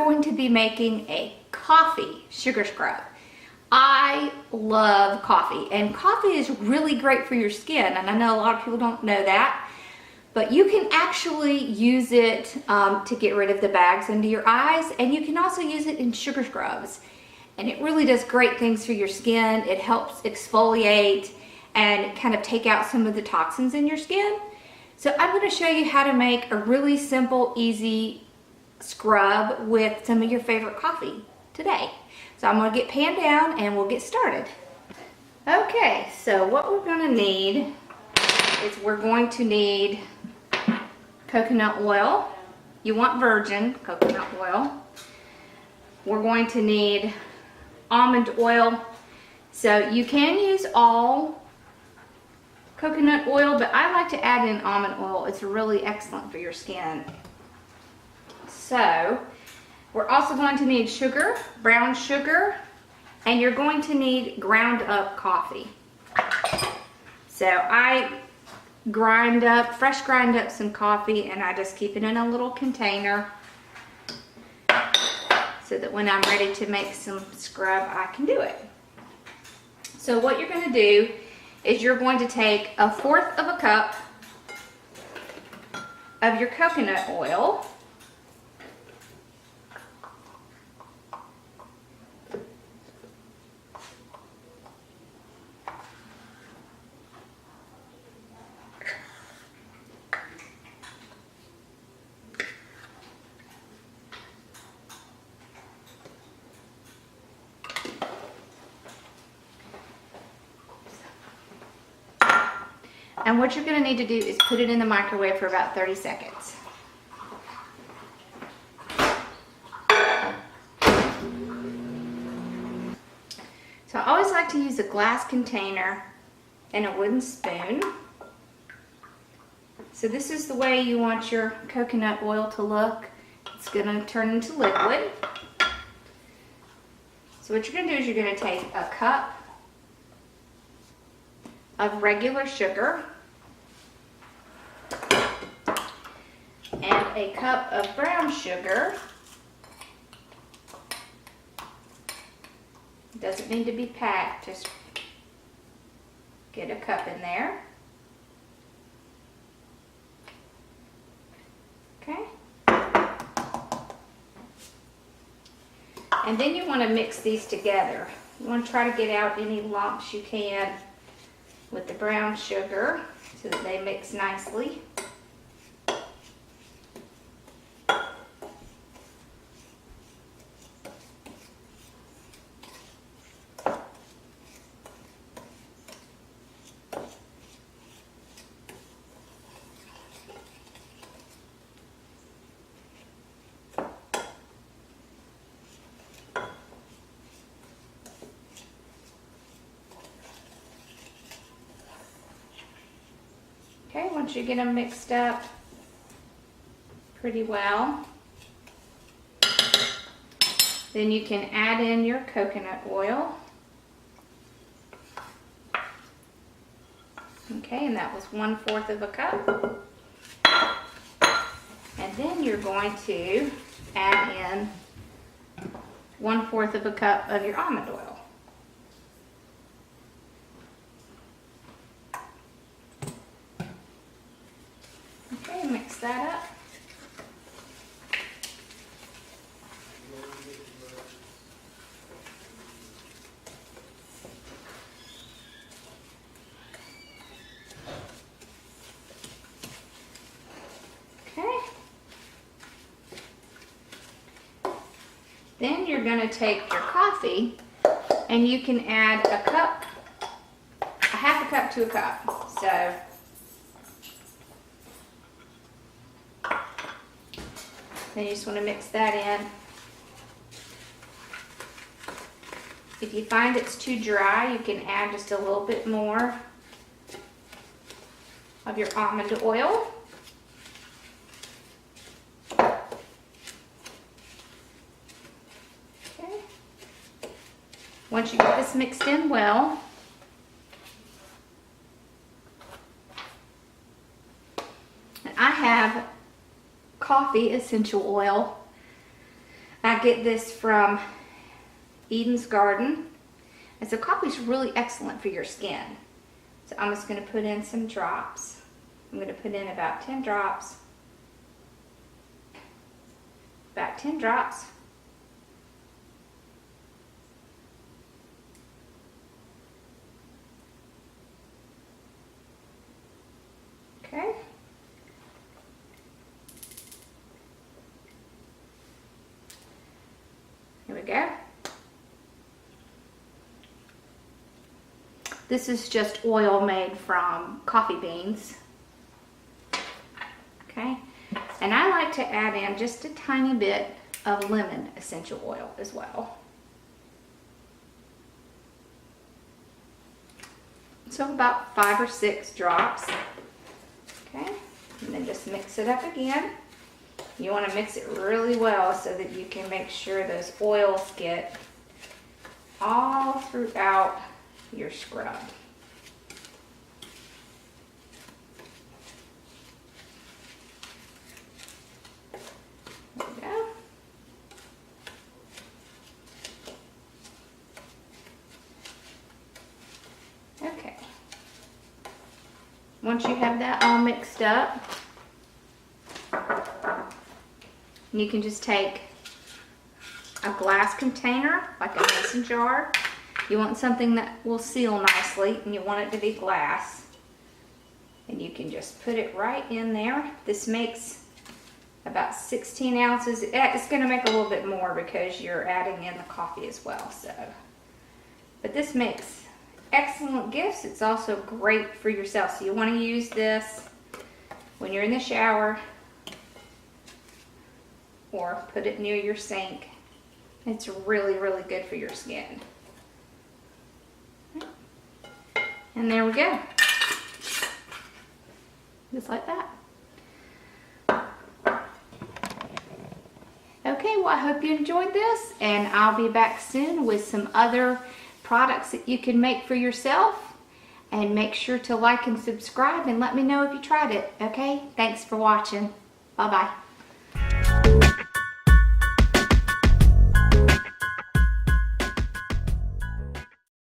going to be making a coffee sugar scrub. I love coffee, and coffee is really great for your skin, and I know a lot of people don't know that, but you can actually use it to get rid of the bags under your eyes, and you can also use it in sugar scrubs. And it really does great things for your skin. It helps exfoliate and kind of take out some of the toxins in your skin. So I'm going to show you how to make a really simple, easy scrub with some of your favorite coffee today. So I'm going to get pan down and we'll get started. Okay, so what we're going to need is we're going to need coconut oil. You want virgin coconut oil. We're going to need almond oil. So you can use all coconut oil, but I like to add in almond oil. It's really excellent for your skin. So we're also going to need sugar, brown sugar, and you're going to need ground up coffee. So I fresh grind up some coffee, and I just keep it in a little container so that when I'm ready to make some scrub, I can do it. So what you're going to do is you're going to take 1/4 of a cup of your coconut oil. And what you're going to need to do is put it in the microwave for about 30 seconds. So I always like to use a glass container and a wooden spoon. So this is the way you want your coconut oil to look. It's going to turn into liquid. So what you're going to do is you're going to take a cup of regular sugar and a cup of brown sugar. It doesn't need to be packed, just get a cup in there. Okay. And then you want to mix these together. You want to try to get out any lumps you can with the brown sugar so that they mix nicely. Okay, once you get them mixed up pretty well, then you can add in your coconut oil. Okay, and that was 1/4 of a cup. And then you're going to add in 1/4 of a cup of your almond oil. Okay, mix that up. Okay. Then you're going to take your coffee and you can add a cup, a 1/2 cup to a cup. So then you just want to mix that in. If you find it's too dry, you can add just a little bit more of your almond oil. Okay. Once you get this mixed in well, and I have coffee essential oil. I I get this from Eden's Garden. And so coffee is really excellent for your skin. So I'm just going to put in some drops. I'm going to put in about 10 drops. About 10 drops. Okay. Here we go. This is just oil made from coffee beans. Okay. And I like to add in just a tiny bit of lemon essential oil as well. So about 5 or 6 drops. Okay. And then just mix it up again. You want to mix it really well so that you can make sure those oils get all throughout your scrub. There we go. Okay. Once you have that all mixed up, you can just take a glass container, like a mason jar. You want something that will seal nicely, and you want it to be glass. And you can just put it right in there. This makes about 16 ounces. It's going to make a little bit more because you're adding in the coffee as well. So, but this makes excellent gifts. It's also great for yourself. So you want to use this when you're in the shower or put it near your sink. It's really, really good for your skin. And there we go. Just like that. Okay, well, I hope you enjoyed this, and I'll be back soon with some other products that you can make for yourself. And make sure to like and subscribe and let me know if you tried it. Okay, thanks for watching. Bye-bye.